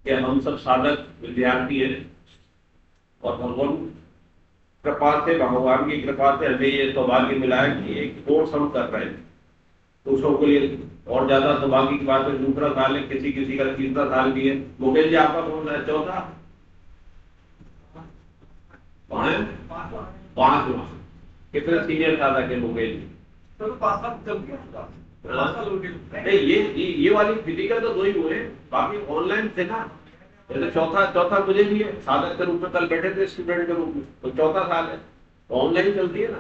कि हम सब साधक विद्यार्थी हैं और भगवान कृपा से, भगवान की कृपा से हमें ये सौभाग्य मिला है कि एक कोर्स हम कर रहे हैं। दूसरों के लिए और ज्यादा सौभाग्य की बात है, दूसरा साल है, किसी किसी का तीसरा साल भी है। मुकेश जी आपका कौन सा है? चौथा? पांचवा। कितने सीनियर साधक है मुकेश जी? नहीं, ये वाली फिजिकल तो 2 ही हुए, बाकी ऑनलाइन थे ना। जैसे चौथा मुझे भी है, साधक के रूप में कल बैठे थे स्टूडेंट के रूप में, तो चौथा साल है, तो ऑनलाइन चलती है ना।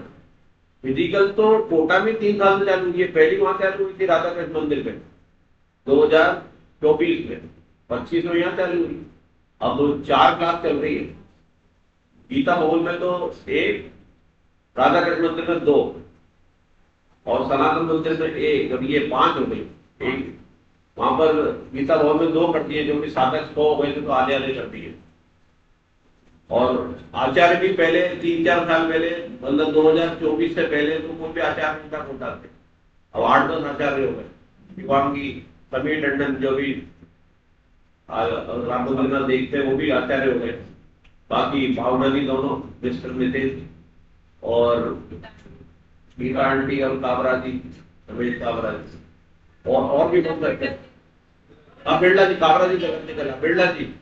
फिजिकल तो कोटा में 3 साल से चालू हुई है, पहली वहां चालू हुई थी राधा कृष्ण मंदिर में 2024 में, 25 में यहाँ चालू हुई। अब 4 क्लास चल रही है। गीता भवन में तो 1, राधा कृष्ण मंदिर में 2 और सनातन मंदिर में 1, जब ये 5 हो गई। एक वहां पर गीता भवन में 2 करती है, जो कि साधक 100 हो गए थे तो आधे आधे करती है। और आचार्य भी पहले 3-4 साल पहले, मतलब 2024 से पहले तो कोई भी आचार्य नहीं था कोटा से, अब 8-10 आचार्य हो गए। शिवांगी, समीर टंडन जो भी रामचंद्र देखते वो भी आचार्य हो गए। बाकी भावना जी दोनों, मिस्टर नितेश और गीता आंटी और काबरा जी, रमेश काबरा जी, और भी बोल सकते हैं। हाँ, बिरला जी, काबरा जी जगत निकला, बिरला जी,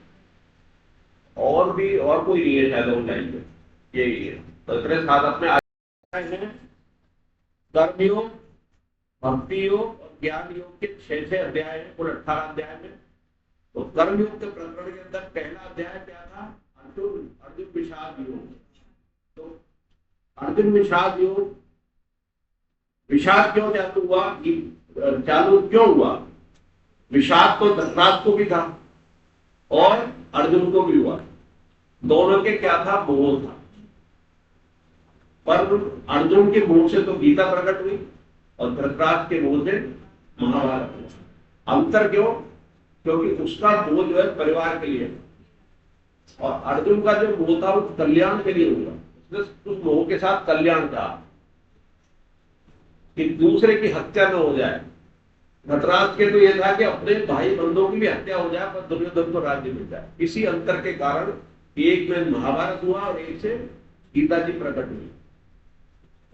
और भी, और कोई नहीं है शायद ऑनलाइन में, यही है। तो इतने साधक में हैं। कर्मयोग, भक्ति योग और ज्ञान योग के 6 अध्याय हैं, कुल 18 अध्याय में। तो कर्मयोग के प्रकरण के अंदर पहला अध्याय क्या था? अर्जुन विषाद योग। तो अर्जुन विषाद योग, विषाद क्यों चालू हुआ? चालू क्यों हुआ? विषाद तो धर्मराज को भी था और अर्जुन को भी हुआ। दोनों के क्या था? मोह था। पर अर्जुन के मोह से तो गीता प्रकट हुई और धर्मराज के मोह से महाभारत हुआ। अंतर क्यों? क्योंकि उसका मोह जो है परिवार के लिए, और अर्जुन का जो मोह था वो कल्याण के लिए हुआ। उसने उस मोह के साथ कल्याण था कि दूसरे की हत्या न हो जाए। धर्मराज के तो यह था कि अपने भाई बंधुओं की भी हत्या हो जाए पर दुर्योधन को राज्य मिल जाए। इसी अंतर के कारण एक में महाभारत हुआ और एक से गीता जी प्रकट हुई।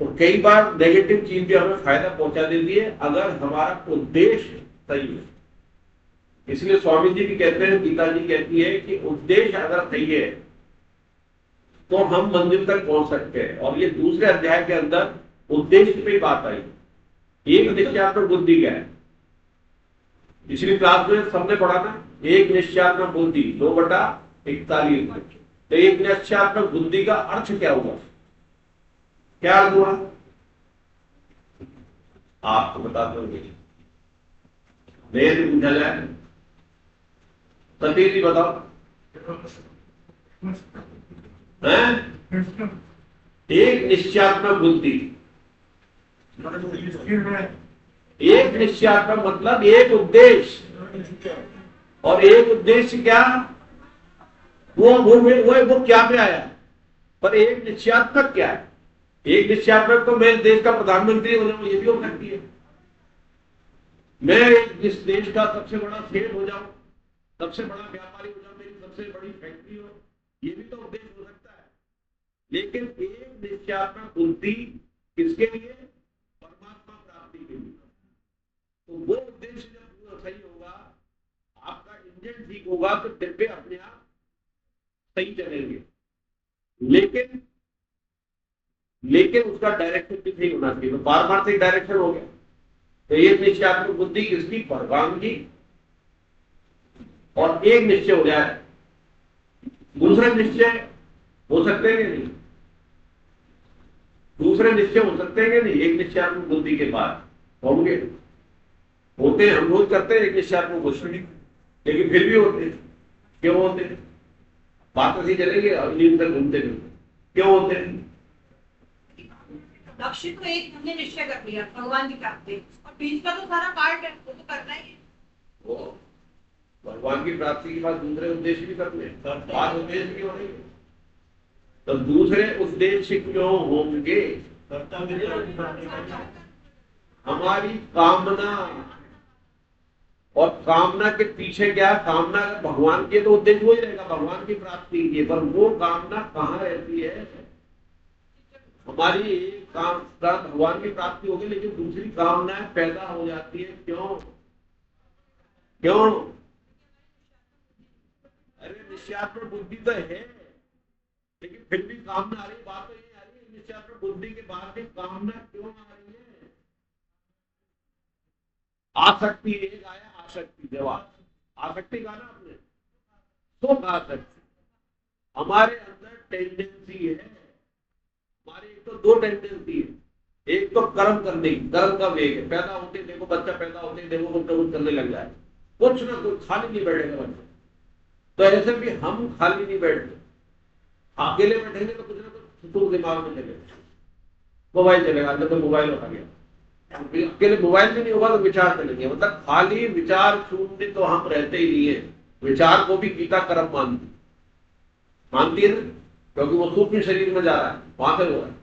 तो कई बार नेगेटिव चीज भी हमें फायदा पहुंचा देती है अगर हमारा उद्देश्य सही है। इसलिए स्वामी जी भी कहते हैं, गीता जी कहती है कि उद्देश्य अगर सही है तो हम मंजिल तक पहुंच सकते हैं। और ये दूसरे अध्याय के अंदर उद्देश्य पे बात आई। एक निश्चयात्मक बुद्धि क्या है? पिछली क्लास में सबने पढ़ा ना, एक निश्चयात्मक बुद्धि 2/41। तो एक निश्चयात्मक बुद्धि का अर्थ क्या हुआ? क्या अर्थ हुआ आपको बता दो, नहीं पूछा जाए। सतीश जी बताओ। एक निश्चयात्मक बुद्धि, एक निश्चयात्मक मतलब एक उद्देश्य, और एक उद्देश्य क्या? वो क्या में आया? पर एक निश्चयात्मक क्या है? एक निश्चयात्मक तो मैं देश का प्रधानमंत्री हो जाऊं, ये भी हो सकती है। मैं इस देश का सबसे बड़ा सेठ हो जाऊं, सबसे बड़ा व्यापारी हो जाऊं, मेरी सबसे बड़ी फैक्ट्री हो, ये भी तो उद्देश्य हो सकता है। लेकिन एक निश्चयात्मक बुद्धि किसके लिए? परमात्मा प्राप्ति के लिए। तो वो उद्देश्य जब पूरा सही होगा, आपका इंजन ठीक होगा, तो डिब्बे अपने आप सही चलेंगे। लेकिन उसका डायरेक्शन भी सही होना चाहिए। तो पारमार्थिक डायरेक्शन हो गया। तो एक निश्चयात्मक बुद्धि किसकी? भगवान की। और एक निश्चय हो जाए, दूसरे निश्चय हो सकते हैं कि नहीं? दूसरे निश्चय हो सकते हैं कि नहीं? एक निश्चयात्मक बुद्धि के बाद होंगे, होते हैं। हम रोज करते हैं एक निश्चयात्मक बुद्धि, लेकिन फिर भी होते हैं। क्यों होते हैं? बात ऐसी चलेगी, नींद तक घूमते फिरते क्यों होते हैं? लक्ष्य तो एक हमने निश्चय कर लिया, भगवान की प्राप्ति, और बीच का तो सारा पार्ट है, वो तो करना ही है। वो भगवान की प्राप्ति के बाद दूसरे उद्देश्य भी करने हैं। बात उद्देश्य क्यों नहीं? तो दूसरे उद्देश्य क्यों होंगे? हमारी कामना, और कामना के पीछे क्या, कामना भगवान के तो उद्देश्य वो ही रहेगा, भगवान की प्राप्ति की, पर वो कामना कहाँ रहती है, हमारी काम का भगवान की प्राप्ति होगी, लेकिन दूसरी कामनाएं पैदा हो जाती है। क्यों क्यों? अरे निश्चयात्मक बुद्धि तो है, लेकिन फिर भी कामना आ रही, बात तो ये आ रही है निश्चयात्मक बुद्धि के बाद भी कामना क्यों आ रही है? आसक्ति एक आया, आसक्ति जवाब, आसक्ति कहा ना आपने, सुख आसक्ति हमारे अंदर टेंडेंसी है। हमारी एक तो दो टेंडेंसी है, एक तो कर्म करने की, कर्म का वेग है, पैदा होते देखो बच्चा पैदा होते देखो कुछ ना कुछ करने लग जाए, कुछ ना कुछ, खाली नहीं बैठेगा बच्चा। तो ऐसे भी हम खाली नहीं बैठते, अकेले बैठेंगे तो कुछ ना कुछ सुख दिमाग में चलेगा, मोबाइल चलेगा, तो मोबाइल उठा गया, अकेले मोबाइल भी नहीं होगा तो विचार चलेंगे, मतलब खाली विचार शून्य तो हम रहते ही नहीं है। विचार को भी गीता कर्म मानती है ना, क्योंकि वो सूक्ष्म शरीर में जा रहा है, वहां से हो रहा है।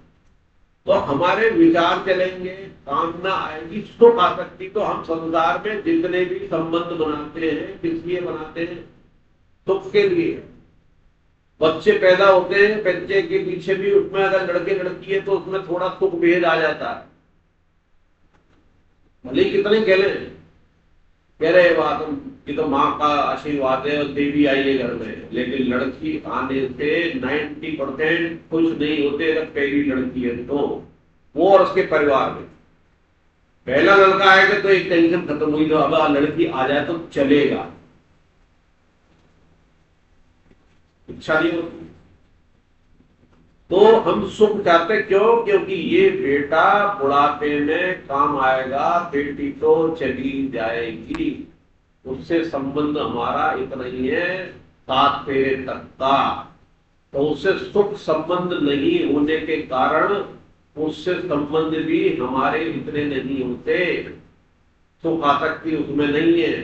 तो हमारे विचार चलेंगे, कामना आएगी, सुख आसक्ति। तो हम संसार में जितने भी संबंध बनाते हैं किस लिए बनाते हैं? सुख के लिए। बच्चे पैदा होते हैं, बच्चे के पीछे भी उसमें अगर लड़के लड़की है तो उसमें थोड़ा सुख भेद आ जाता है, भले कितने कह रहे बात कि तो माँ का आशीर्वाद है और देवी आई है घर में, लेकिन लड़की आने से 90% खुश नहीं होते अगर पहली लड़की है तो, वो और उसके परिवार में। पहला लड़का आएगा तो एक टेंशन खत्म हुई, तो अब लड़की आ जाए तो चलेगा, इच्छा नहीं होती। तो हम सुख चाहते क्यों? क्योंकि ये बेटा बुढ़ापे में काम आएगा, बेटी तो चली जाएगी, उससे संबंध हमारा इतना ही है 7 फेरे तक का। तो उससे सुख संबंध नहीं होने के कारण उससे संबंध भी हमारे इतने नहीं होते, सुख आसक्ति उसमें नहीं है।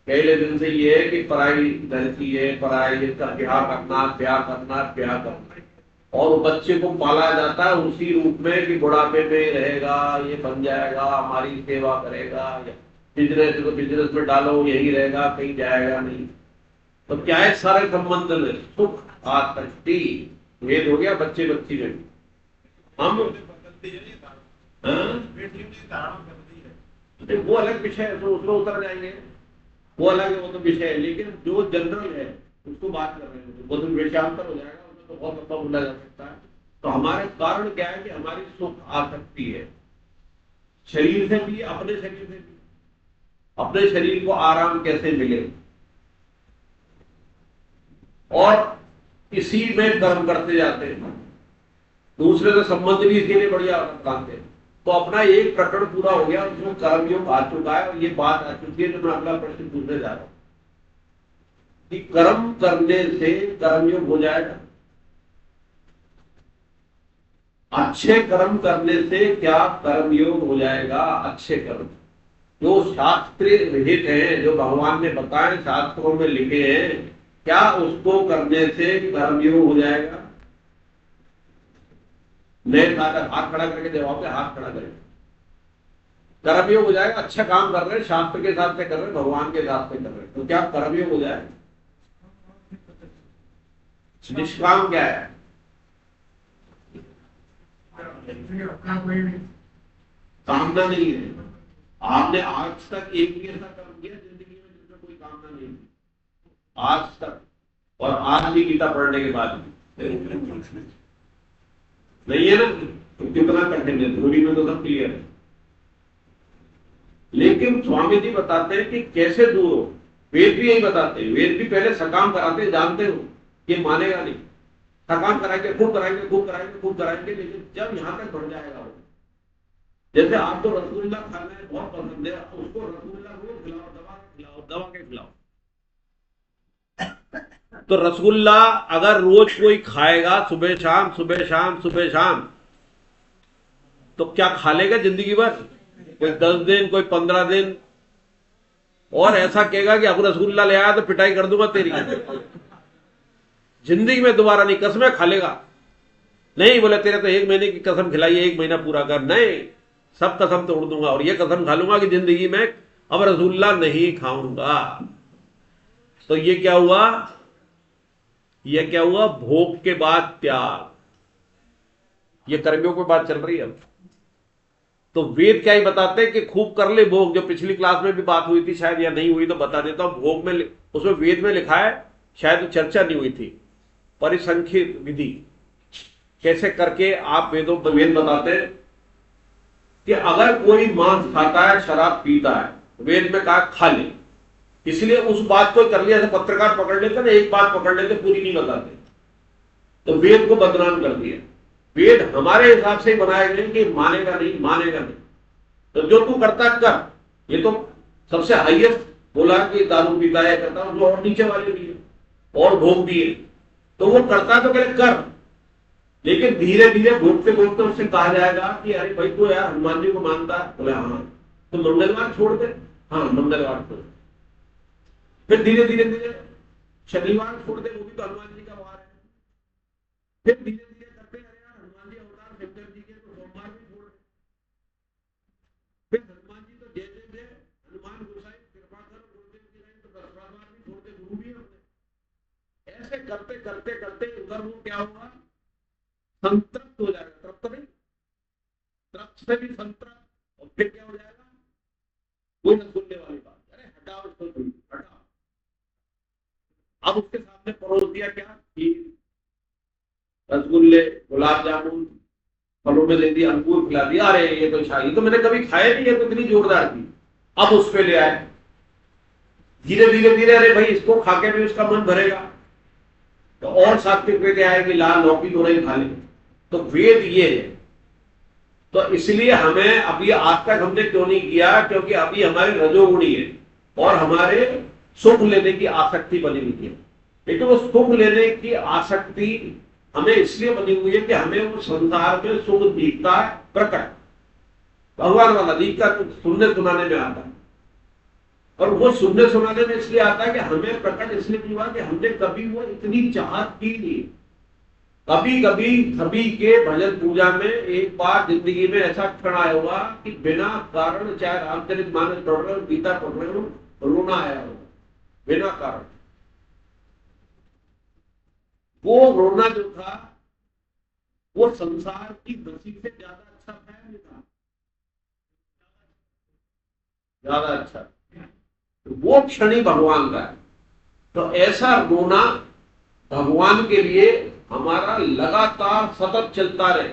पहले दिन से ये है कि पराई धरती है, पराई का ब्याह करना, और बच्चे को पाला जाता है उसी रूप में कि बुढ़ापे में रहेगा, ये बन जाएगा, हमारी सेवा करेगा, बिजनेस को बिजनेस में डालो यही रहेगा, कहीं जाएगा नहीं। तो क्या है, सारे संबंध में सुख आसक्ति भेद हो गया बच्चे बच्ची में। हम वो अलग विषय है, तो उसमें उतर जाएंगे, वो अलग है, वो तो विषय है। लेकिन जो जनरल है उसको बात कर रहे हैं, वो तो विषयांतर हो जाएगा, उसमें तो बहुत लंबा बोला जा सकता है। तो हमारे कारण क्या है कि हमारी सुख आसक्ति है, शरीर से भी, अपने शरीर से भी। अपने शरीर को आराम कैसे मिले, और इसी में कर्म करते जाते हैं, दूसरे से संबंध भी इसीलिए बढ़िया बनाते हैं। तो अपना एक प्रकरण पूरा हो गया, उसमें कर्मयोग आ चुका है, और ये बात आ चुकी है जो मैं अगला प्रश्न पूछने जा रहा हूं कि कर्म करने से कर्मयोग हो जाएगा। अच्छे कर्म करने से क्या कर्मयोग हो जाएगा? अच्छे कर्म जो शास्त्रीय विहित है, जो भगवान ने बताए, शास्त्रों में लिखे हैं, क्या उसको करने से कर्मयोग हो जाएगा? नहीं, हाथ खड़ा करके जवाब दे, हाथ खड़ा करें। कर्मयोग हो जाएगा, अच्छा काम कर रहे हैं, शास्त्र के हिसाब से कर रहे हैं, भगवान के हिसाब से कर रहे हैं, तो क्या कर्मयोग हो जाएगा? निष्काम क्या है? कामना नहीं है। आपने आज तक एक भी ऐसा कर्म किया जिंदगी में जिसमें कोई कामना नहीं थी? आज तक? और आज भी गीता पढ़ने के बाद नहीं है ना? तो कितना कठिन है, थोड़ी में तो सब क्लियर है। लेकिन स्वामी जी बताते हैं कि कैसे दूर हो। वेद भी यही बताते हैं, वेद भी पहले सकाम कराते हैं, जानते हो ये मानेगा नहीं, सकाम कराएंगे, खूब कराएंगे, खूब कराएंगे, खूब कराएंगे, लेकिन जब यहां तक बढ़ जाएगा वो, जैसे आपको रसगुल्ला खाना है बहुत पसंद है, उसको रसगुल्ला रोज खिलाओ, दबा के खिलाओ। तो रसगुल्ला अगर रोज कोई खाएगा, सुबह शाम सुबह शाम सुबह शाम, तो क्या खा लेगा जिंदगी भर? कोई 10 दिन, कोई 15 दिन, और ऐसा कहेगा कि अब रसगुल्ला ले आया तो पिटाई कर दूंगा तेरी, जिंदगी में दोबारा नहीं। कसमें खा लेगा? नहीं, बोले तेरे तो 1 महीने की कसम खिलाई है, 1 महीना पूरा कर। नहीं, सब कसम तोड़ दूंगा, और ये कसम खा लूंगा कि जिंदगी में अब रसगुल्ला नहीं खाऊंगा। तो ये क्या हुआ? ये क्या हुआ? भोग के बाद त्याग। ये कर्मियों की बात चल रही है अब। तो वेद क्या ही बताते हैं कि खूब कर ले भोग। जो पिछली क्लास में भी बात हुई थी शायद, या नहीं हुई तो बता देता हूं। भोग में उसमें वेद में लिखा है, शायद चर्चा नहीं हुई थी, परिसंख्यित विधि कैसे करके आप वेद बताते हैं कि अगर कोई मांस खाता है, शराब पीता है, वेद में कहा खा ले। इसलिए उस बात को कर लिया, जैसे पत्रकार पकड़ लेते ना, एक बात पकड़ लेते पूरी नहीं बताते, तो वेद को बदनाम कर दिया। वेद हमारे हिसाब से बनाए गए कि मानेगा नहीं, मानेगा नहीं, तो जो तू करता कर। ये तो सबसे हाईएस्ट बोला कि दारू पीता है, करता है, जो और नीचे वाले भी है और भोग भी है, तो वो करता तो कहे कर। लेकिन धीरे धीरे भोगते भोगते उससे कहा जाएगा कि अरे भाई तो यार हनुमान जी को मानता है, बोले हाँ, तो मंगलवार छोड़ दे। हाँ, मंगलवार छोड़। फिर धीरे धीरे धीरे शनिवार छोड़ दे, वो भी तो हनुमान जी का वार है। फिर धीरे धीरे करते अरे यार हनुमान जी अवतार शंकर जी के, तो सोमवार भी छोड़ दे। फिर हनुमान जी तो जय जय जय हनुमान गोसाई कृपा करो गुरुदेव की नहीं, तो दशवार भी छोड़ दे, गुरु भी हमने। ऐसे करते करते करते उधर वो क्या हुआ? संतृप्त हो जाएगा। तृप्त नहीं, तृप्त से भी संतृप्त। और फिर क्या हो जाएगा? कोई न सुनने वाली बात, अरे हटाओ इसको, हटाओ। अब उसके सामने परोस दिया क्या? खीर, रसगुल्ले, गुलाब जामुन, फलों में दे दिया, अंगूर खिला दिया। अरे ये तो शाही, तो मैंने कभी खाया नहीं है, तो इतनी जोरदार थी। अब उस पे ले आए। धीरे धीरे धीरे अरे भाई इसको खा के भी उसका मन भरेगा, तो और सात्विक पे आएगी, लाल लौकी तो नहीं खा ले। तो वेद ये है। तो इसलिए हमें अभी आज तक हमने क्यों नहीं किया? क्योंकि अभी हमारी रजोगुणी है और हमारे सुख लेने की आसक्ति बनी हुई है। लेकिन वो सुख लेने की आसक्ति हमें इसलिए बनी हुई है कि हमें वो संसार में सुख दिखता है प्रकट, भगवान वाला दिखता, तो सुनने सुनाने में आता है। और वो सुनने सुनाने में इसलिए आता है कि हमें प्रकट इसलिए नहीं हुआ कि हमने कभी वो इतनी चाहत की नहीं। कभी कभी सभी के भजन पूजा में एक बार जिंदगी में ऐसा क्षण आया होगा कि बिना कारण, चाहे रामचरितमानस पढ़ रहे हो, गीता पढ़ रहे हो, रोना आया होगा बिना कारण। वो रोना जो था वो संसार की हंसी से ज्यादा अच्छा था नहीं था? ज्यादा अच्छा। वो क्षण ही भगवान का है। तो ऐसा रोना भगवान के लिए हमारा लगातार सतत चलता रहे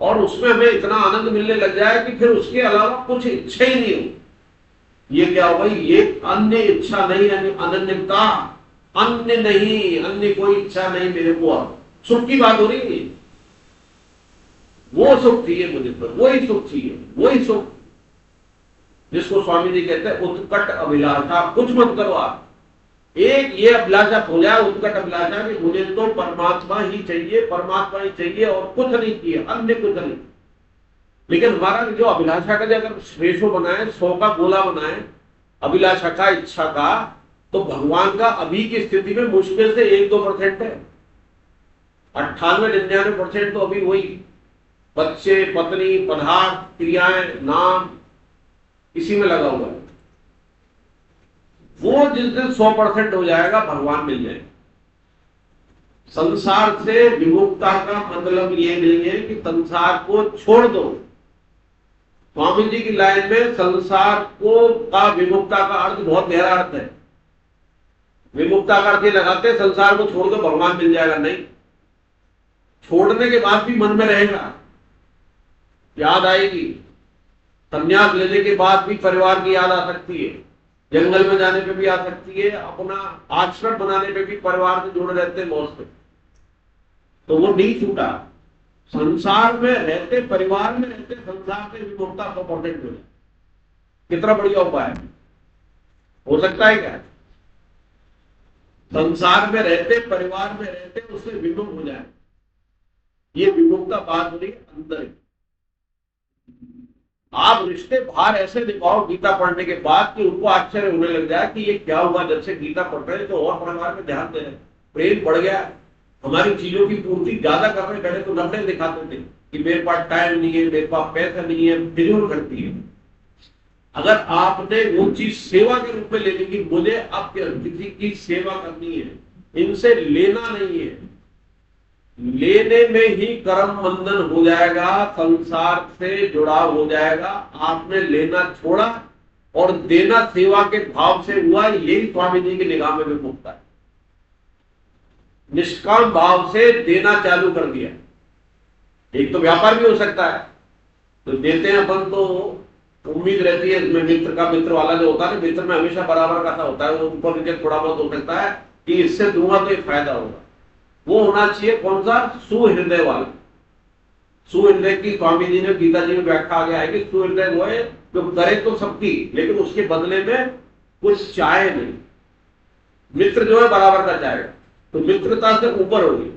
और उसमें हमें इतना आनंद मिलने लग जाए कि फिर उसके अलावा कुछ इच्छा ही नहीं हो। ये क्या हो भाई? ये अन्य इच्छा नहीं, यानी अनन्यता। अन्य नहीं, अन्य कोई इच्छा नहीं मेरे को। अब सुख की बात हो रही है। वो सुख चाहिए मुझे, पर वही सुख चाहिए, वही सुख जिसको स्वामी जी कहते हैं उत्कट अभिलाषा। कुछ मत करो आप, एक ये अभिलाषा हो जाए, उत्कट अभिलाषा, कि मुझे तो परमात्मा ही चाहिए, परमात्मा ही चाहिए और कुछ नहीं चाहिए, अन्य कुछ नहीं। लेकिन हमारा जो अभिलाषा का अगर रेशो बनाए, 100 का गोला बनाए अभिलाषा का, इच्छा का, तो भगवान का अभी की स्थिति में मुश्किल से 1-2% है। 98-99% तो अभी वही बच्चे, पत्नी, पदार्थ, क्रियाएं, नाम, इसी में लगा हुआ है। वो जिस दिन 100% हो जाएगा, भगवान मिल जाएगा। संसार से विमुक्ता का मतलब ये नहीं है कि संसार को छोड़ दो। स्वामी जी की लाइन में संसार को का विमुक्ता का अर्थ बहुत गहरा अर्थ है। विमुक्ता का अर्थ ये लगाते हैं संसार को छोड़ दो भगवान मिल जाएगा, नहीं। छोड़ने के बाद भी मन में रहेगा, याद आएगी। संन्यास लेने के बाद भी परिवार की याद आ सकती है, जंगल में जाने पे भी आ सकती है, अपना आश्रम बनाने पे भी परिवार से जुड़े रहते हैं मौज पे। तो वो नहीं छूटा। संसार में रहते, परिवार में रहते, संसार से विमुक्ता 100% हो जाए। कितना बढ़िया उपाय है, हो सकता है क्या? संसार में रहते, परिवार में रहते, उससे विमुक्त हो जाए। ये विमुक्ता बात हो रही है अंदर की। आप रिश्ते बाहर ऐसे दिखाओ गीता पढ़ने के बाद कि उनको आश्चर्य होने लग जाए कि ये क्या हुआ। जब से गीता पढ़ रहे हैं तो और परिवार में ध्यान दे रहे, प्रेम बढ़ गया, हमारी चीजों की पूर्ति ज्यादा करने पहले तो नफरत दिखाते थे कि मेरे पास टाइम नहीं है, मेरे पास पैसा नहीं है, फिजूल करती है। अगर आपने वो चीज सेवा के रूप में ले ली कि मुझे अब किसी की सेवा करनी है, इनसे लेना नहीं है, लेने में ही कर्म बंधन हो जाएगा, संसार से जुड़ाव हो जाएगा। आपने लेना छोड़ा और देना सेवा के भाव से हुआ, यही स्वामी जी की निगाह में भी मुक्त है। निष्काम भाव से देना चालू कर दिया। एक तो व्यापार भी हो सकता है, तो देते हैं अपन तो उम्मीद रहती है, मित्र का मित्र वाला जो होता है, मित्र में हमेशा बराबर का होता है, वो ऊपर नीचे थोड़ा बहुत हो सकता है कि इससे दूंगा तो एक फायदा होगा। वो होना चाहिए कौन सा? सुहृदय वाला। सुहृदय की स्वामी जी ने गीता जी में व्याख्या आ गया है कि सुहृदय वो है जो करे तो सबकी, लेकिन उसके बदले में कुछ चाहे नहीं। मित्र जो है बराबर का चाहेगा, तो मित्रता से ऊपर होगी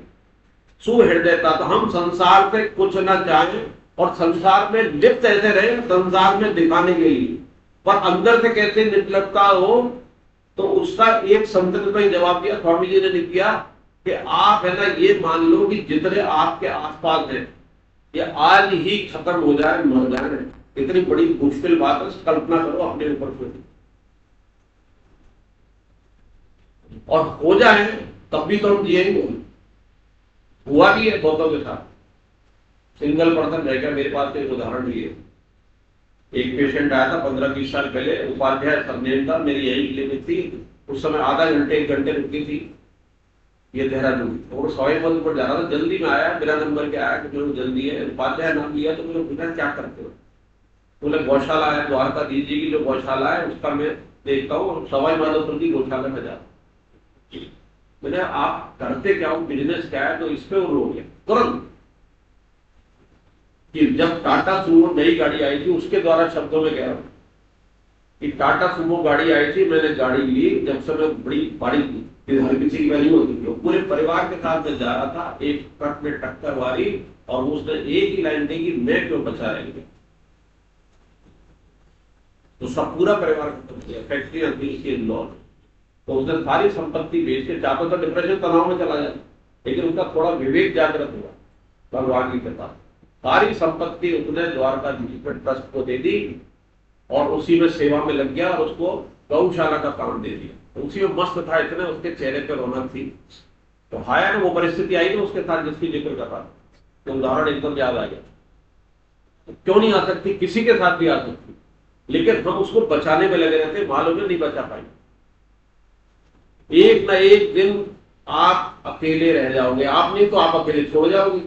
सुहृदयता। तो हम संसार से कुछ ना चाहें और संसार में लिप्त ऐसे रहे, संसार में दिखाने के लिए, पर अंदर से कैसे निर्लिप्तता हो, तो उसका एक संत ने तो जवाब दिया, स्वामी जी ने नहीं दिया कि आप है ना ये मान लो कि जितने आपके आसपास हैं ये आज ही खत्म हो जाए, मर जाए। इतनी बड़ी मुश्किल बात है, कल्पना करो अपने ऊपर से। और हो जाए तब भी तो हम जिएंगे। हुआ भी है बहुतों के साथ। सिंगल पर्सन रह गया। मेरे पास एक उदाहरण लिए, एक पेशेंट आया था 15-20 साल पहले, उपाध्याय सरनेम था, मेरी यही क्लिनिक थी। उस समय आधा घंटे 1 घंटे रुकती थी ये देहरादून, और सवाई बंद पर जा रहा था, जल्दी में आया, बिना नंबर के आया कि मेरे को जल्दी है। उपाध्याय नाम लिया तो मुझे पूछा क्या करते हो? बोले गौशाला है, द्वारका दीजिए की जो गौशाला है उसका मैं देखता हूँ, सवाई माधोपुर की गौशाला में जाता हूँ। मैंने आप करते क्या हो, बिजनेस क्या है? तो इस पे वो रो गया तुरंत कि जब टाटा सुमो नई गाड़ी आई थी, उसके द्वारा शब्दों में कह रहा हूं कि टाटा सुमो गाड़ी आई थी, मैंने गाड़ी ली, जब से मैं बड़ी बाड़ी थी, हर किसी की वैल्यू होती थी। पूरे परिवार के साथ में जा रहा था, एक ट्रक में टक्कर मारी और उसने एक ही लाइन दी कि मैं क्यों बचा रह गया। तो सब पूरा परिवार खत्म किया, फैक्ट्रियां थी उसके लॉ, तो उसने सारी संपत्ति बेच के, चाहता तो डिप्रेशन तनाव में चला जाता, लेकिन उसका थोड़ा विवेक जागृत हुआ भगवान की कृपा। सारी संपत्ति उसने द्वारका ट्रस्ट को दे दी और उसी में सेवा में लग गया और उसको गौशाला का काम दे दिया। उसी में मस्त था, इतने उसके चेहरे पे रौनक थी। तो आया ना वो परिस्थिति आई ना उसके साथ जिसकी जिक्र कर रहा, तो उदाहरण एकदम याद आ गया। तो क्यों नहीं आ सकती? किसी के साथ भी आ सकती, लेकिन हम उसको बचाने में लगे रहते, मालूम नहीं बचा पाएंगे। एक ना एक दिन आप अकेले रह जाओगे, आप नहीं तो आप अकेले छोड़ जाओगे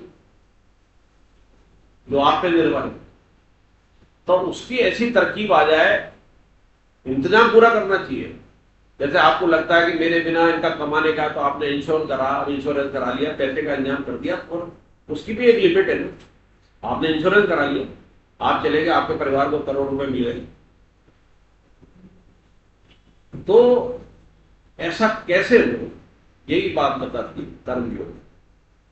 जो आप पे निर्भर है। तो उसकी ऐसी तरकीब आ जाए, इंतजाम पूरा करना चाहिए। जैसे आपको लगता है कि मेरे बिना इनका कमाने का, तो आपने इंश्योरेंस करा लिया, पैसे का इंतजाम कर दिया, और उसकी भी एक लिमिट है ना। आपने इंश्योरेंस करा लिया, आप चले गए, आपके परिवार को करोड़ रुपए मिलेंगे। तो ऐसा कैसे हो, यही बात बताती कर्म योग।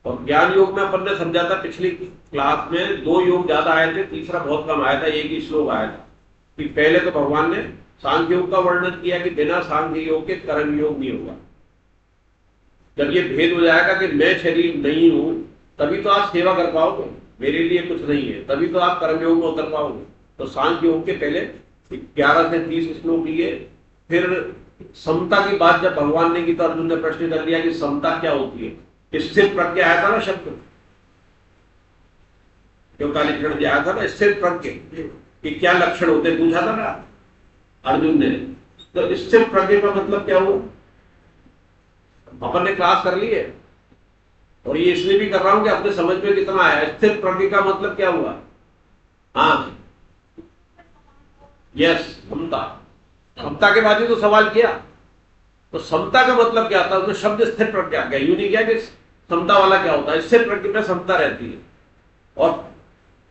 और ज्ञान योग में अपन ने समझा था पिछली क्लास में, 2 योग ज्यादा आए थे, तीसरा बहुत कम आया था, एक ही श्लोक आया था कि पहले तो भगवान ने सांख्य योग का वर्णन किया कि बिना सांख्य योग के कर्म योग नहीं होगा। जब ये भेद हो जाएगा कि मैं शरीर नहीं हूं, तभी तो आप सेवा कर पाओगे, मेरे लिए कुछ नहीं है, तभी तो आप कर्म योग में उतर पाओगे। तो सांख्य योग के पहले 11 से 30 श्लोक लिए। फिर समता की बात जब भगवान ने की तो अर्जुन ने प्रश्न कर लिया कि समता क्या होती है। स्थिर प्रज्ञा आया था ना शब्द, जो कालीकरण दिया था ना, स्थिर प्रज्ञ कि क्या लक्षण होते, पूछा था ना अर्जुन ने। तो स्थिर प्रज्ञ का मतलब क्या हुआ, अपन ने क्लास कर ली है, और ये इसलिए भी कर रहा हूं कि अपने समझ में कितना आया। स्थिर प्रज्ञ का मतलब क्या हुआ? हाँ, यस, समता। समता के बाद ही तो सवाल किया, तो समता का मतलब क्या था? उसने शब्द स्थिर प्रज्ञा क्या, यूं नहीं किया कि समता वाला क्या होता है। स्थिर प्रज्ञा में समता रहती है। और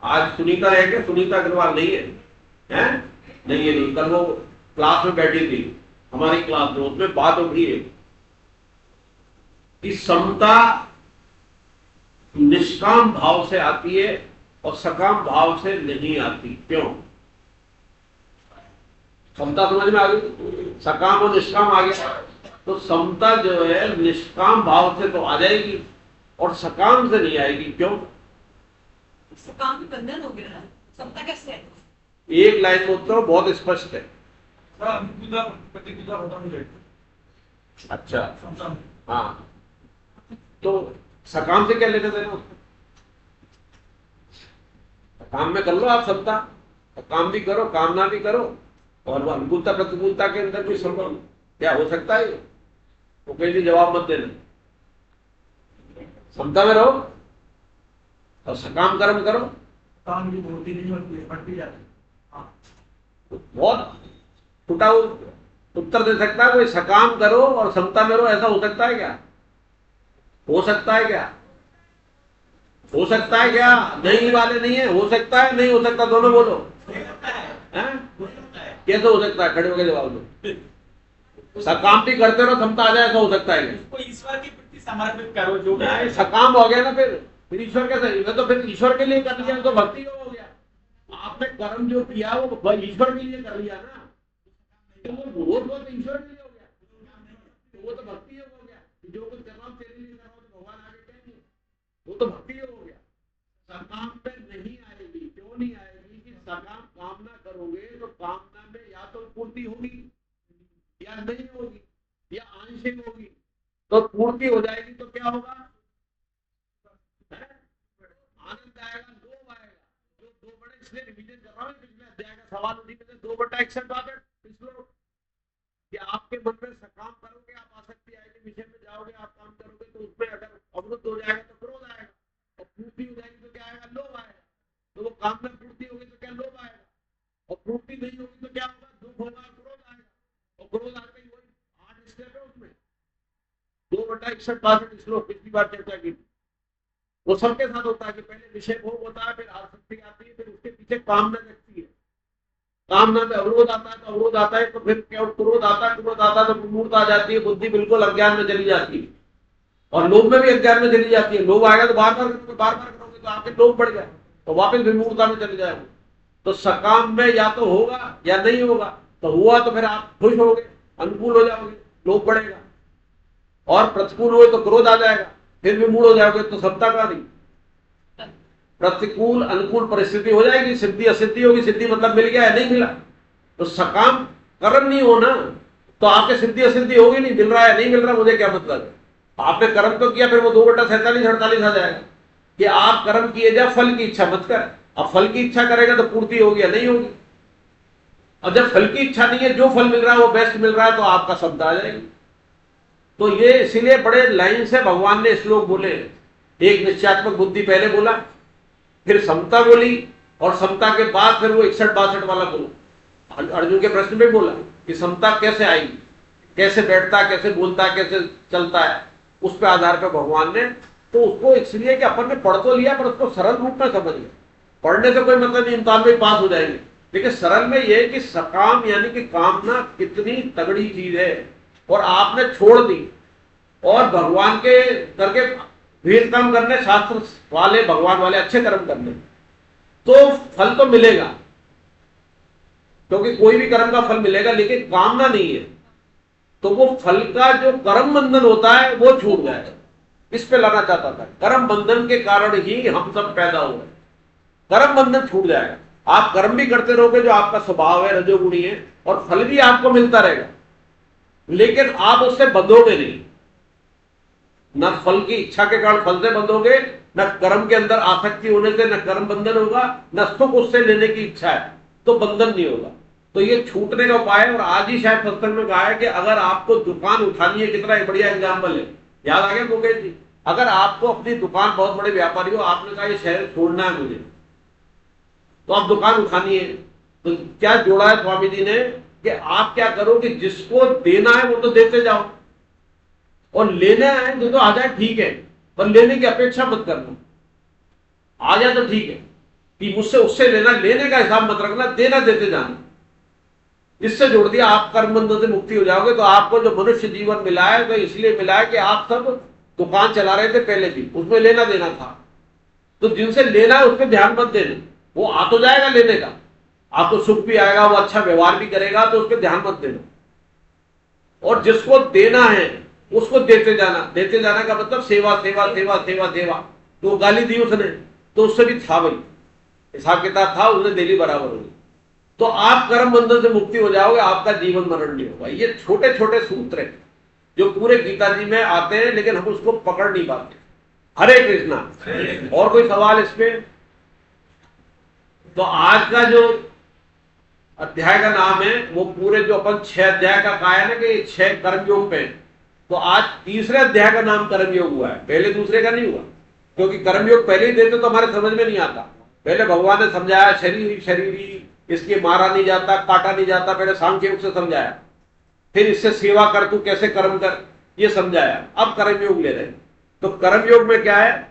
आज सुनीता रह गया, सुनीता अग्रवाल नहीं है, हैं? नहीं है, नहीं। कल वो क्लास में बैठी थी, हमारी क्लास में, उसमें बात उठी है कि समता निष्काम भाव से आती है और सकाम भाव से नहीं आती। क्यों? समता समझ में आ गई, सकाम और निष्काम आ गया। तो समता जो है निष्काम भाव से तो आ जाएगी और सकाम से नहीं आएगी। क्यों? सकाम में बंधन हो गया, समता कैसे है? एक लाइन में उत्तर बहुत स्पष्ट है। अच्छा, हाँ, तो सकाम से क्या लेना देना उसको? काम में कर लो आप समता, काम भी करो, कामना भी करो, और वो अनुकूलता प्रतिकूलता के अंदर भी संभव क्या हो सकता है? तो कहीं जवाब मत देना, समता में रहो और सकाम कर्म करो। काम की होती नहीं होती, बढ़ती जाती। बहुत छुटा उत्तर दे सकता है कोई, सकाम करो और समता में रहो, ऐसा हो सकता है क्या? हो सकता है क्या? हो सकता है क्या? नहीं वाले नहीं है, हो सकता है, नहीं हो सकता, दोनों बोलो। कैसे हो सकता है? खड़े होकर जवाब दो। सकाम भी करते रहो, समता आ जाए, ऐसा हो सकता है क्या? उसको ईश्वर के प्रति समर्पित करो, जो भी सकाम हो गया ना, फिर ईश्वर कैसे? तो फिर ईश्वर के लिए कर लिया तो भक्ति हो गया। आपने कर्म जो किया वो ईश्वर के लिए कर लिया ना, तो वो तो ईश्वर के लिए हो गया, तो वो तो भक्ति हो गया। जो कुछ कर रहा हूं तेरे लिए कर रहा हूं, तो भगवान आगे कहेंगे, वो तो भक्ति हो गया। सकाम पे नहीं आएगी, क्यों नहीं आएगी? कि सकाम कामना करोगे तो कामना में या तो पूर्ति होगी या नहीं होगी, या आंशिक होगी। तो पूर्ति हो जाएगी तो क्या होगा? आनंद आएगा, लोभ आएगा। जो 2/, इसलिए रिवीजन कर रहा हूं पिछले अध्याय का सवाल, उन्हीं में से 2/61 कि आपके मन में सकाम करोगे, आप आसक्ति आएगी, विषय में जाओगे, आप काम करोगे, तो उसमें अगर अवरुद्ध हो जाएगा तो क्रोध आएगा, और पूर्ति हो जाएगी तो क्या आएगा? लोभ आएगा। तो वो काम में पूर्ति होगी तो क्या? लोभ आएगा। और पूर्ति नहीं होगी तो क्या होगा? दुख होगा, क्रोध आएगा। और क्रोध आकर वही 8 स्टेप है उसमें, 2/61 श्लोक पिछली बार चर्चा की। वो सबके साथ होता है कि पहले विषय भोग होता है, फिर आसक्ति आती है, फिर उसके पीछे कामना जगती है। कामना में अवरोध आता है तो अवरोध आता है, तो फिर क्या? क्रोध आता है, क्रोध आता है तो मूर्त आ जाती है, बुद्धि बिल्कुल अज्ञान में चली जाती है, और लोभ में भी अज्ञान में चली जाती है। लोभ आएगा तो बार बार करोगे तो आपके लोभ बढ़ गया, तो वापस विमूर्ता में चले जाएगा। तो सकाम में या तो होगा या नहीं होगा, तो हुआ तो फिर आप खुश होगे, अनुकूल हो जाओगे, लोभ बढ़ेगा, और प्रतिकूल हुए तो क्रोध आ जाएगा, फिर विमूढ़ हो जाओगे, तो सत्ता का नहीं। प्रतिकूल अनुकूल परिस्थिति हो जाएगी, सिद्धि असिद्धि होगी। सिद्धि मतलब मिल गया है, नहीं मिला तो सकाम कर्म नहीं होना, तो आपके सिद्धि असिद्धि होगी नहीं। मिल रहा है, नहीं मिल रहा, मुझे क्या मतलब है? आपने कर्म तो किया, फिर वो 2/47-48 आ जाएगा कि आप कर्म किए जा, फल की इच्छा मत कर। अब फल की इच्छा करेगा तो पूर्ति होगी या नहीं होगी? और जब फल की इच्छा नहीं है, जो फल मिल रहा है वो बेस्ट मिल रहा है, तो आपका शब्द आ जाएगी। तो ये इसीलिए बड़े लाइन से भगवान ने श्लोक बोले। एक निश्चयात्मक बुद्धि पहले बोला, फिर समता बोली, और समता के बाद फिर वो 61-62 वाला बोला। अर्जुन के प्रश्न में बोला कि समता कैसे आएगी, कैसे बैठता, कैसे बोलता, कैसे चलता है, उस पे आधार पर भगवान ने तो उसको इसलिए कि अपन ने पढ़ तो लिया, पर उसको सरल रूप में समझ लिया। पढ़ने से कोई मतलब नहीं, इम्तिहान में पास हो जाएंगे, लेकिन सरल में यह है कि सकाम यानी कि कामना कितनी तगड़ी चीज है, और आपने छोड़ दी और भगवान के करके भेद कर्म करने, शास्त्र वाले भगवान वाले अच्छे कर्म करने, तो फल तो मिलेगा, क्योंकि कोई भी कर्म का फल मिलेगा, लेकिन कामना नहीं है तो वो फल का जो कर्म बंधन होता है वो छूट जाएगा। इस पे लाना चाहता था, कर्म बंधन के कारण ही हम सब पैदा हुए, कर्म बंधन छूट जाएगा। आप कर्म भी करते रहोगे जो आपका स्वभाव है, रजोगुणी है, और फल भी आपको मिलता रहेगा, लेकिन आप उससे बंधोगे नहीं। न फल की इच्छा के कारण फल से बंधोगे, न कर्म के अंदर आसक्ति होने से न कर्म बंधन होगा, न सुख उससे लेने की इच्छा है तो बंधन नहीं होगा। तो ये छूटने का उपाय है। और आज ही शायद सत्संग में कहा है कि अगर आपको दुकान उठानी है, कितना एक बढ़िया एग्जाम्पल है, याद आ गया मुकेश जी? अगर आपको अपनी दुकान, बहुत बड़े व्यापारी हो, आपने कहा ये शहर छोड़ना है मुझे, तो आप दुकान उठानी है, तो क्या जोड़ा है स्वामी जी ने कि आप क्या करो कि जिसको देना है वो तो देते जाओ, और लेना है तो आ जाए ठीक है, पर लेने की अपेक्षा मत करना। आ जाए तो ठीक है कि मुझसे उससे लेना, लेने का हिसाब मत रखना, देना देते जाना। इससे जोड़ दिया, आप कर्म बंधन से मुक्ति हो जाओगे। तो आपको जो मनुष्य जीवन मिला है तो इसलिए मिला है कि आप सब दुकान चला रहे थे पहले भी, उसमें लेना देना था, तो जिनसे लेना है उस पर ध्यान मत देना, वो आ तो जाएगा लेने का, आपको सुख भी आएगा, वो अच्छा व्यवहार भी करेगा, तो उस पर ध्यान मत देना। और जिसको देना है उसको देते जाना। देते जाना का मतलब सेवा सेवा सेवा सेवा सेवा। तो गाली दी उसने, तो उससे भी था भाई, हिसाब किताब था, उसने दे ली बराबर होगी। तो आप कर्म बंधन से मुक्ति हो जाओगे, आपका जीवन मरण नहीं होगा। ये छोटे छोटे सूत्र हैं जो पूरे गीता जी में आते हैं, लेकिन हम उसको पकड़ नहीं पाते। हरे कृष्णा। और कोई सवाल इसमें? तो आज का जो अध्याय का नाम है वो पूरे जो अपन 6 अध्याय का कहा है ना कि 6 कर्मयोग पे, तो आज तीसरे अध्याय का नाम कर्मयोग हुआ है, पहले दूसरे का नहीं हुआ। क्योंकि कर्मयोग पहले ही देते तो हमारे समझ में नहीं आता। पहले भगवान ने समझाया शरीर शरीरी, इसके मारा नहीं जाता, काटा नहीं जाता, पहले सांख्य योग से समझाया, फिर इससे सेवा कर, तू कैसे कर्म कर, ये समझाया। अब कर्मयोग ले रहे। तो कर्मयोग में क्या है?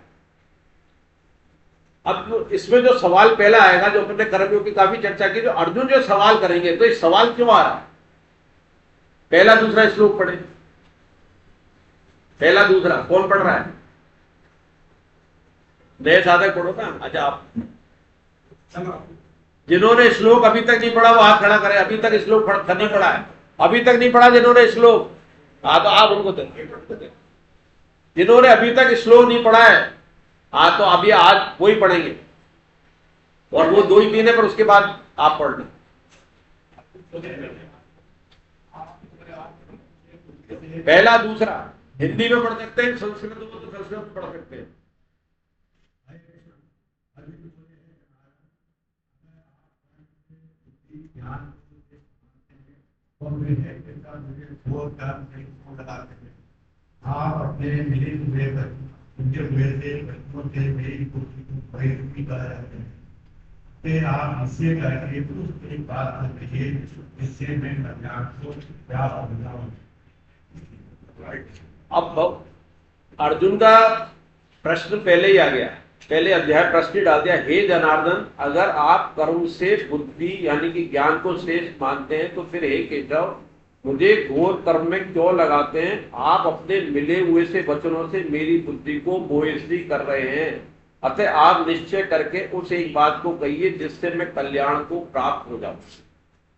अब इसमें जो सवाल पहला आएगा, जो अपने कर्मयोग की काफी चर्चा की, जो अर्जुन जो सवाल करेंगे, तो ये सवाल क्यों आ रहा है? पहला दूसरा श्लोक पढ़े। पहला दूसरा कौन पढ़ रहा है? नए साधक पढ़ो ना। अच्छा, आप जिन्होंने श्लोक अभी तक नहीं पढ़ा वो हाथ खड़ा करे। अभी तक श्लोक नहीं पढ़ा है, अभी तक नहीं पढ़ा जिन्होंने श्लोक, हाँ तो आप उनको दें। जिन्होंने अभी तक श्लोक नहीं पढ़ा है, हाँ तो अभी आज वो ही पढ़ेंगे, और वो 2 ही 3 है, पर उसके बाद आप पढ़ लें। पहला दूसरा हिंदी में पढ़ सकते हैं, संस्कृत में तो संस्कृत में पढ़ सकते हैं। आप अपने मिले हुए उनके हुए से बच्चों से मेरी कुर्सी को खरीदी कर रहे हैं, फिर आप इससे करके उस एक बात कहिए जिससे मैं कल्याण को प्राप्त हो जाऊं। अब अर्जुन का प्रश्न पहले ही आ गया, पहले अध्याय प्रश्न डाल दिया, हे जनार्दन, अगर आप कर्म से बुद्धि यानी कि ज्ञान को श्रेष्ठ मानते हैं तो फिर हे केशव, मुझे घोर कर्म में क्यों लगाते हैं? आप अपने मिले हुए से वचनों से मेरी बुद्धि को मोहित कर रहे हैं। अतः आप निश्चय करके उस एक बात को कहिए जिससे मैं कल्याण को प्राप्त हो जाऊं।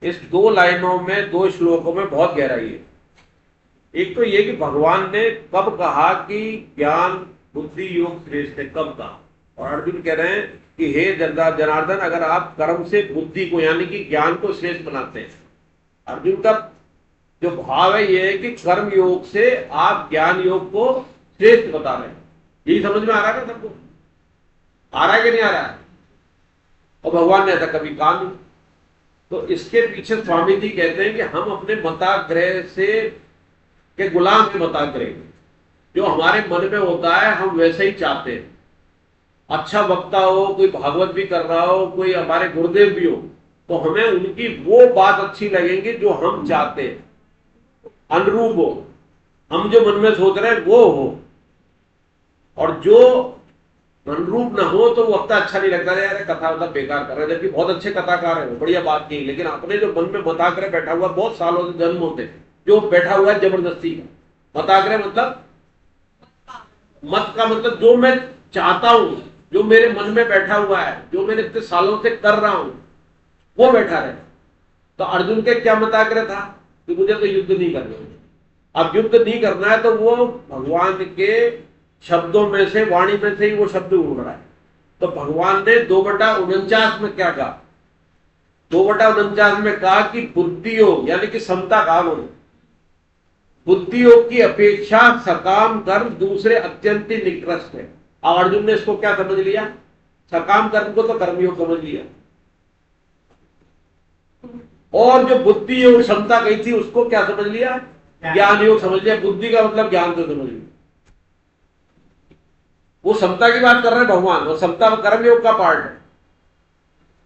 इस 2 लाइनों में, 2 श्लोकों में बहुत गहराई है। एक तो ये कि भगवान ने कब कहा कि ज्ञान बुद्धि योग श्रेष्ठ है, कब कहा? और अर्जुन कह रहे हैं कि हे जनार्दन, अगर आप कर्म से बुद्धि को यानी कि ज्ञान को श्रेष्ठ बनाते हैं। अर्जुन का जो भाव है ये है कि कर्म योग से आप ज्ञान योग को श्रेष्ठ बता रहे हैं। यही समझ में आ रहा है ना सबको? आ रहा है कि नहीं आ रहा है? और भगवान ने ऐसा कभी कहा नहीं। तो इसके पीछे स्वामी जी कहते हैं कि हम अपने मताग्रह से के गुलाम के मताग्रह, जो हमारे मन में होता है हम वैसे ही चाहते हैं। अच्छा वक्ता हो, कोई भागवत भी कर रहा हो, कोई हमारे गुरुदेव भी हो, तो हमें उनकी वो बात अच्छी लगेगी जो हम चाहते हैं, अनुरूप हो, हम जो मन में सोच रहे हैं वो हो। और जो अनुरूप ना हो तो वो वक्ता अच्छा नहीं लगता है, यार कथा मतलब बेकार कर रहे हैं, जबकि बहुत अच्छे कथाकार है, बढ़िया बात नहीं, लेकिन अपने जो मन में मताग्रह बैठा हुआ बहुत सालों से जन्म होते, जो बैठा हुआ है जबरदस्ती का। मताग्रह मतलब मत का मतलब जो मैं चाहता हूं, जो मेरे मन में बैठा हुआ है, जो मैंने इतने सालों से कर रहा हूं, वो बैठा रहे। तो अर्जुन के क्या मताग्रह था कि मुझे तो युद्ध नहीं करना। अब युद्ध नहीं करना है तो वो भगवान के शब्दों में से, वाणी में से ही वो शब्द उड़ रहा है। तो भगवान ने 2/49 में क्या कहा? 2/49 में कहा कि बुद्धि योग यानी कि समता कहा उन्होंने, बुद्धि योग की अपेक्षा सकाम कर्म दूसरे अत्यंत निकृष्ट है। अब अर्जुन ने इसको क्या समझ लिया? सकाम कर्म को तो कर्मयोग समझ लिया, और जो बुद्धि योग क्षमता कही थी उसको क्या समझ लिया? ज्ञान योग समझ लिया। बुद्धि का मतलब ज्ञान से समझ लिया। वो समता की बात कर रहे हैं भगवान, और समता कर्म योग का पार्ट है।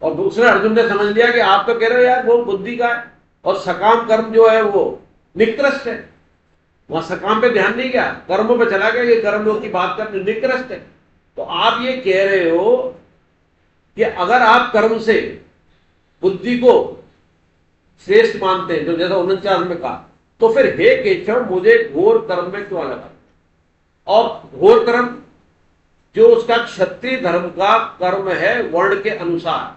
और दूसरे अर्जुन ने समझ लिया कि आप तो कह रहे हो यार वो बुद्धि का है, और सकाम कर्म जो है वो निकृष्ट है। वहां सकाम पे ध्यान नहीं गया, कर्मों पे चला गया, ये कर्म योग की बात कर निकृष्ट है। तो आप ये कह रहे हो कि अगर आप कर्म से बुद्धि को श्रेष्ठ मानते हैं, जो जैसा 49 में कहा, तो फिर हे केशव मुझे घोर कर्म में क्यों लगा? और घोर कर्म जो उसका क्षत्रिय धर्म का कर्म है वर्ण के अनुसार,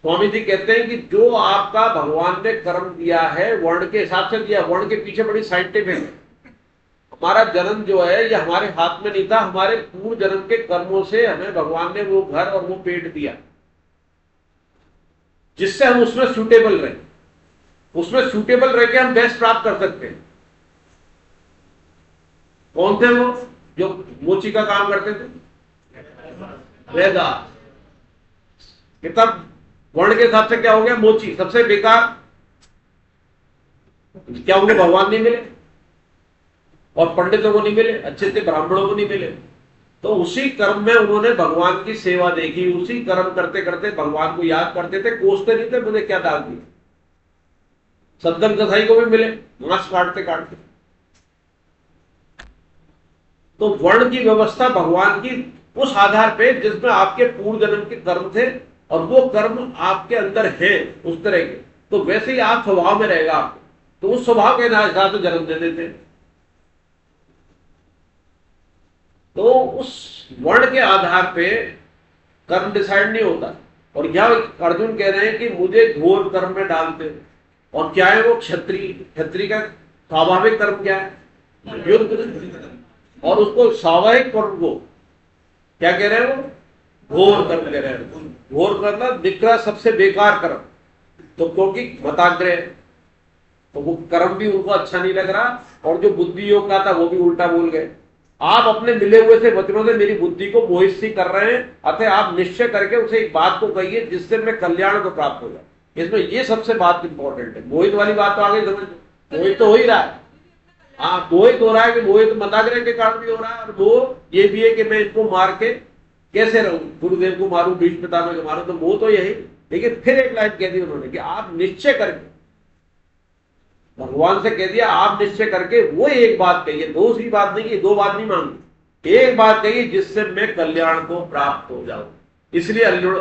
स्वामी जी कहते हैं कि जो आपका भगवान ने कर्म दिया है वर्ण के हिसाब से दिया। वर्ण के पीछे बड़ी साइंटिफिक है। हमारा जन्म जो है ये हमारे हाथ में नहीं था, हमारे पूर्व जन्म के कर्मों से हमें भगवान ने वो घर और वो पेट दिया। जिससे हम उसमें सूटेबल रहे, उसमें सूटेबल रह के हम बेस्ट प्राप्त कर सकते हैं। कौन थे वो जो मोची का काम करते थे? वेदास। किताब वर्ण के हिसाब से क्या हो गया? मोची सबसे बेकार। क्या उन्हें भगवान नहीं मिले और पंडितों को नहीं मिले, अच्छे अच्छे ब्राह्मणों को नहीं मिले, तो उसी कर्म में उन्होंने भगवान की सेवा देखी, उसी कर्म करते करते भगवान को याद करते थे, कोसते नहीं थे मुझे क्या डाल दिया। सद्गन कसाई को भी मिले मांस काटते काटते। तो वर्ण की व्यवस्था भगवान की उस आधार पे जिसमें आपके पूर्व जन्म के कर्म थे और वो कर्म आपके अंदर है उस तरह के, तो वैसे ही आप स्वभाव में रहेगा आपको, तो उस स्वभाव के हिसाब से जन्म दे देते। तो उस वर्ण के आधार पे कर्म डिसाइड नहीं होता। और यह अर्जुन कह रहे हैं कि मुझे घोर कर्म में डालते, और क्या है वो? क्षत्रिय। क्षत्रिय का स्वाभाविक कर्म क्या है? युद्ध। और उसको स्वाभाविक कर्म को क्या कह रहे हैं? वो घोर कर्म कह रहे हैं। घोर करना दिख रहा सबसे बेकार कर्म, तो क्योंकि मताग्रह, तो वो कर्म भी उनको अच्छा नहीं लग रहा, और जो बुद्धि योग का था वो भी उल्टा बोल गए। आप अपने मिले हुए से वचनों से मेरी बुद्धि को मोहित सी कर रहे हैं, अतः आप निश्चय करके उसे एक बात को कहिए जिससे मैं कल्याण को प्राप्त हो जाए। इसमें ये सबसे बात इंपॉर्टेंट है। मोहित वाली बात तो आगे समझ, मोहित तो हो ही रहा है। हाँ, मोहित हो रहा है कि मोहित मताग्रह के कारण भी हो रहा है, और वो ये भी है कि मैं इनको मार के कैसे रहूं, गुरुदेव को मारूं, भीष्म पितामह को मारूं, तो वो तो यही। लेकिन फिर एक लाइन कह दी उन्होंने कि आप निश्चय करके, भगवान से कह दिया आप निश्चय करके वो एक बात कहिए, दूसरी बात नहीं की, दो बात नहीं मांगी, एक बात कहिए जिससे मैं कल्याण को प्राप्त हो जाऊं। इसलिए अर्जुन,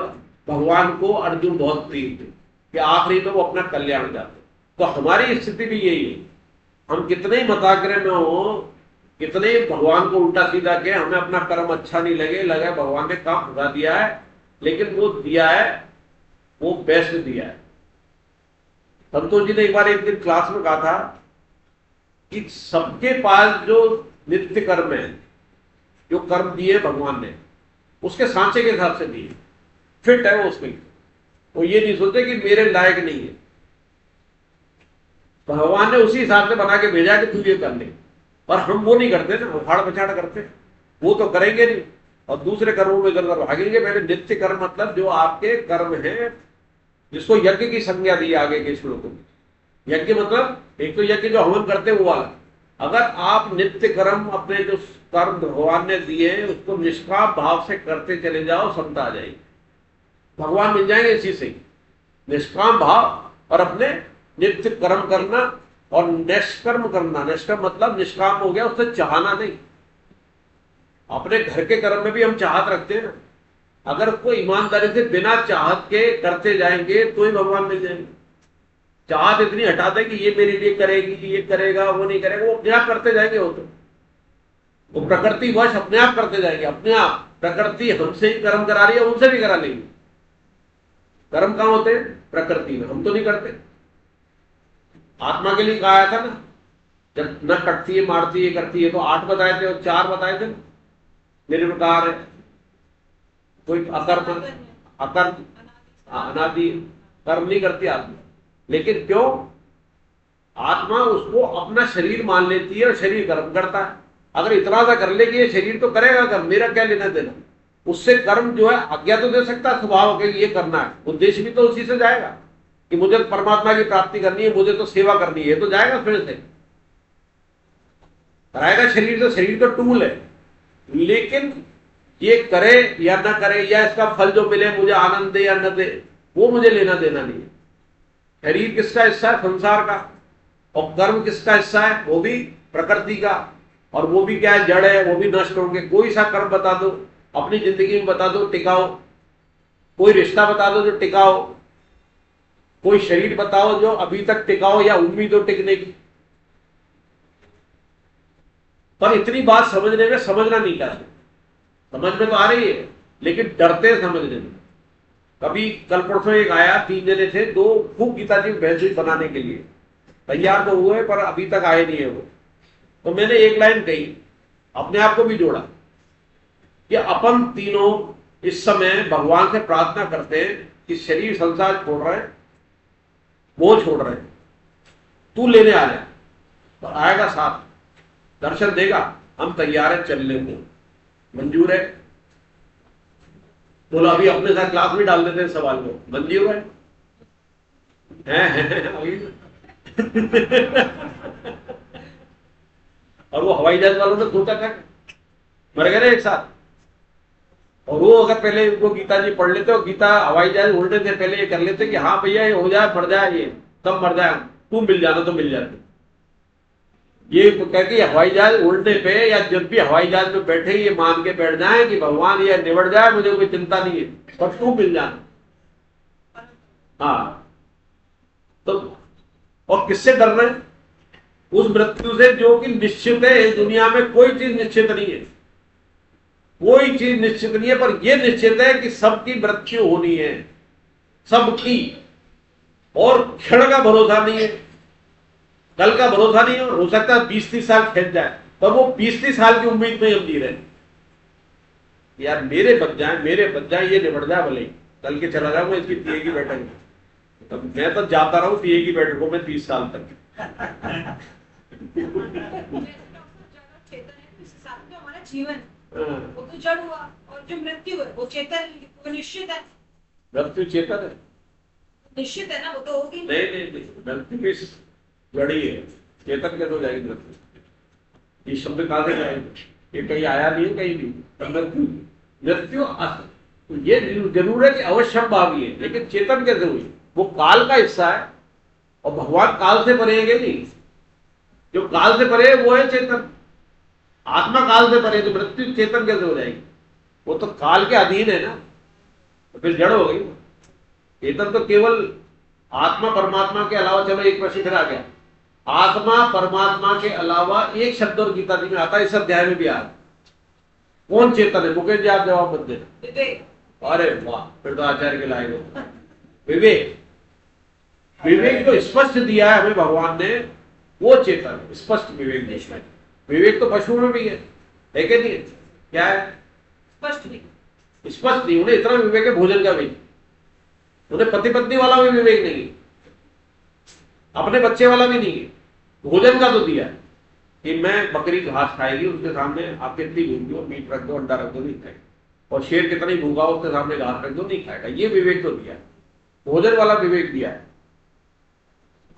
भगवान को अर्जुन बहुत प्रिय थे कि आखिरी तो वो अपना कल्याण चाहते। तो हमारी स्थिति भी यही है, हम कितने ही मताग्रह में हो, कितने ही भगवान को उल्टा सीधा के हमें अपना कर्म अच्छा नहीं लगे भगवान ने काम भुला दिया है, लेकिन वो दिया है, वो बेस्ट दिया है। संतोष जी ने एक बार एक दिन क्लास में कहा था कि सबके पास जो नित्य कर्म है, जो कर्म दिए भगवान ने, उसके सांचे के हिसाब से दिए, फिट है वो उसमें। वो ये नहीं सोचते कि मेरे लायक नहीं है, भगवान ने उसी हिसाब से बना के भेजा कि तू ये कर ले। पर हम वो नहीं करते ना, उखाड़ पछाड़ करते, वो तो करेंगे नहीं और दूसरे कर्मों में इधर भागेंगे। पहले नित्य कर्म मतलब जो आपके कर्म है, जिसको यज्ञ की संज्ञा दी आगे के श्लोकों में। यज्ञ मतलब एक तो यज्ञ जो हवन करते वो वाला। अगर आप नित्य कर्म अपने जो कर्म भगवान ने दिए हैं उसको निष्काम भाव से करते चले जाओ, समता आ जाएगी, भगवान मिल जाएंगे इसी से। निष्काम भाव और अपने नित्य कर्म करना और निष्कर्म करना। निष्कर्म मतलब निष्काम हो गया, उससे चाहना नहीं। अपने घर के कर्म में भी हम चाहत रखते हैं ना, अगर कोई ईमानदारी से बिना चाहत के करते जाएंगे तो ही भगवान मिल जाएंगे। चाहत इतनी हटा दे कि ये मेरे लिए करेगी, ये करेगा, वो नहीं करेगा, वो अपने आप करते जाएंगे। वो प्रकृति वश अपने आप करते जाएंगे, अपने आप। प्रकृति हमसे ही कर्म करा रही है, उनसे भी करा लेंगे। कर्म कहां होते हैं? प्रकृति में। हम तो नहीं करते। आत्मा के लिए कहा था ना, जब न कटती है, मारती है, करती है, तो 8 बताए थे और 4 बताए थे। मेरे प्रकार है कोई अकर्म, अनादि कर्म नहीं करती आत्मा। लेकिन क्यों? आत्मा उसको अपना शरीर मान लेती है और शरीर कर्म करता है। अगर इतना सा कर ले कि ये शरीर तो करेगा कर्म, मेरा क्या लेना देना उससे। कर्म जो है आज्ञा तो दे सकता है स्वभाव के, ये करना है, उद्देश्य भी तो उसी से जाएगा कि मुझे परमात्मा की प्राप्ति करनी है, मुझे तो सेवा करनी है, तो जाएगा फिर से कराएगा। शरीर तो, शरीर तो टूल है। लेकिन ये करे या ना करे, या इसका फल जो मिले मुझे आनंद दे या न दे, वो मुझे लेना देना नहीं है। शरीर किसका हिस्सा है? संसार का। और कर्म किसका हिस्सा है? वो भी प्रकृति का। और वो भी क्या है? जड़ है, वो भी नष्ट होंगे। कोई सा कर्म बता दो अपनी जिंदगी में, बता दो टिकाओ। कोई रिश्ता बता दो जो टिकाओ, कोई शरीर बताओ जो अभी तक टिकाओ या उम्मीद हो टिकने की। पर इतनी बात समझने में समझना नहीं चाहते। समझ में तो आ रही है लेकिन डरते समझने में। कभी कल परसों एक आया, 3 जने थे, 2 खूब गीता जी बहस बनाने के लिए तैयार तो हुए पर अभी तक आए नहीं है वो। तो मैंने एक लाइन कही, अपने आप को भी जोड़ा कि अपन तीनों इस समय भगवान से प्रार्थना करते हैं कि शरीर संसार छोड़ रहे हैं, वो छोड़ रहे हैं, तू लेने आ जा, तो आएगा साथ, दर्शन देगा, हम तैयार है चलने को, मंजूर है? बोलो अभी अपने साथ क्लास में डाल देते हैं सवाल को, मंजूर है? और वो हवाई जहाज वालों ने सोचा था, मर गए ना एक साथ। और वो अगर पहले उनको गीता जी पढ़ लेते और गीता हवाई जहाज उड़ने से पहले ये कर लेते कि हाँ भैया ये हो जाए मर जाए, ये तब मर जाए, तू मिल जाना तो मिल जाते। ये कह के हवाई जहाज उड़ने पे या जब भी हवाई जहाज में बैठे ये मान के बैठ जाए कि भगवान ये निबट जाए, मुझे कोई चिंता नहीं है, पर तू मिल जाना। हाँ, तो और किससे डर रहे हैं? उस मृत्यु से जो कि निश्चित है। इस दुनिया में कोई चीज निश्चित नहीं है, कोई चीज निश्चित नहीं है, पर यह निश्चित है कि सबकी मृत्यु होनी है, सबकी। और क्षण का भरोसा नहीं है, कल का भरोसा नहीं है, हो सकता है 20-30 साल खेच जाए, पर वो 20-30 साल की उम्मीद में हम जी रहे हैं यार मेरे बच जाए, ये निबट जाए, भले कल के चला जाऊंगा इसकी पीए की बैठक में, तो मैं तो जाता रहूं पीए की बैठकों में 30 साल तक। हमारा जीवन वो तो जड़ हुआ, और जो मृत्यु है वो चेतन, वो निश्चित है। मृत्यु चेतन है, निश्चित है ना, वो तो होगी नहीं, मृत्यु की जड़ी है, चेतन कैसे हो जाएगी मृत्यु? ये शब्द कहां से जाएंगे? ये कहीं आया नहीं है, कहीं नहीं। मृत्यु ये जरूर है कि अवश्य भावी है, लेकिन चेतन कैसे हुई? वो काल का हिस्सा है, और भगवान काल से परे है नहीं, जो काल से परे है वो है चेतन। आत्मा काल से परे, तो मृत्यु चेतन कैसे हो जाएगी? वो तो काल के अधीन है ना, तो फिर जड़ हो गई। चेतन तो केवल आत्मा परमात्मा के अलावा, चलो एक प्रश्न फिर आ गया, आत्मा परमात्मा के अलावा एक शब्द और गीता जी में आता है, इस अध्याय में भी आता है। कौन चेतन है? मुकेश जी आप जवाब मत देना। अरे वाह, फिर तो आचार्य के लायक हो। विवेक, विवेक जो स्पष्ट दिया है हमें भगवान ने, वो चेतन है, स्पष्ट विवेक दिया है। विवेक तो पशु में भी है कि नहीं? क्या है? स्पष्ट नहीं, स्पष्ट नहीं। उन्हें इतना विवेक है भोजन का भी, उन्हें पति पत्नी वाला भी विवेक नहीं है, अपने बच्चे वाला भी नहीं है। भोजन का तो दिया है कि मैं बकरी घास खाएगी, उसके सामने आप कितनी भूख दो, मीट रख दो, अंडा रख दो, नहीं खाएगा। और शेर कितनी भूखा हो, उसके सामने घास रख दो, नहीं खाएगा। ये विवेक तो दिया है, भोजन वाला विवेक दिया है।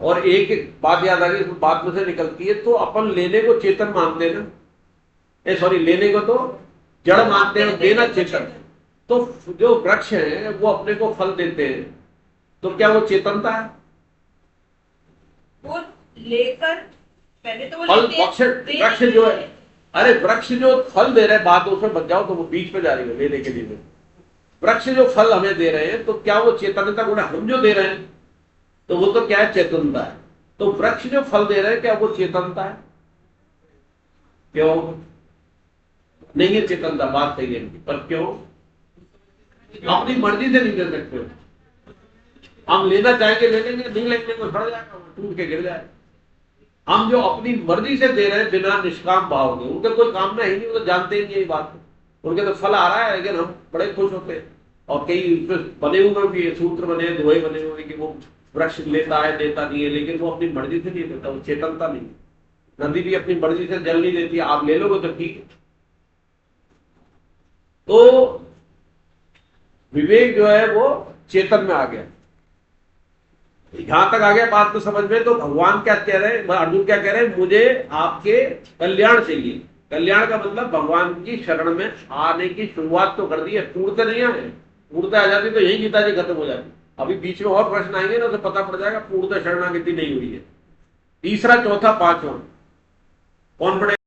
और एक बात याद आ गई, इस बात में से निकलती है, तो अपन लेने को चेतन मानते हैं ना, सॉरी, लेने को तो जड़ मानते हैं, देना चेतन। तो जो वृक्ष है वो अपने को फल देते हैं, तो क्या वो चेतनता है? वो लेकर पहले तो वो फल वृक्ष जो है, अरे वृक्ष जो फल दे रहे हैं, बात उसमें बच जाओ तो वो बीच पे जा रही है लेने के लिए। वृक्ष जो फल हमें दे रहे हैं, तो क्या वो चेतनता गुण? हम जो दे रहे हैं तो वो तो क्या है? चेतनता है। तो वृक्ष जो फल दे रहे हैं, क्या वो चेतनता है? क्यों नहीं है चेतनता? बात सही है, पर क्यों? अपनी मर्जी से नहीं दे सकते। हम लेना चाहेंगे ले लेंगे, नहीं लेंगे तो सड़ जाएगा, टूट के गिर जाए। हम जो अपनी मर्जी से दे रहे हैं बिना निष्काम भाव के, उनके कोई कामना ही नहीं, वो तो जानते ही नहीं ये बात। उनके तो फल आ रहा है, लेकिन हम बड़े खुश होते हैं। और कई बने हुए भी सूत्र बने, दोहे बने हुए कि वो वृक्ष लेता है, देता नहीं है, लेकिन वो अपनी मर्जी से नहीं देता, वो चेतनता नहीं। नदी भी अपनी मर्जी से जल नहीं देती, आप ले लोगे तो ठीक है। तो विवेक जो है वो चेतन में आ गया। यहां तक आ गया बात तो समझ में। तो भगवान क्या कह रहे हैं, अर्जुन क्या कह रहे हैं? मुझे आपके कल्याण चाहिए। कल्याण का मतलब भगवान की शरण में आने की शुरुआत तो कर दी है, पूर्णतः नहीं आए। पूर्णतः आ जाती तो यही गीता जी खत्म हो जाती। अभी बीच में और प्रश्न आएंगे ना, तो पता पड़ जाएगा पूर्णतः शरणागति नहीं हुई है। तीसरा, चौथा, पांचवा कौन पढ़े?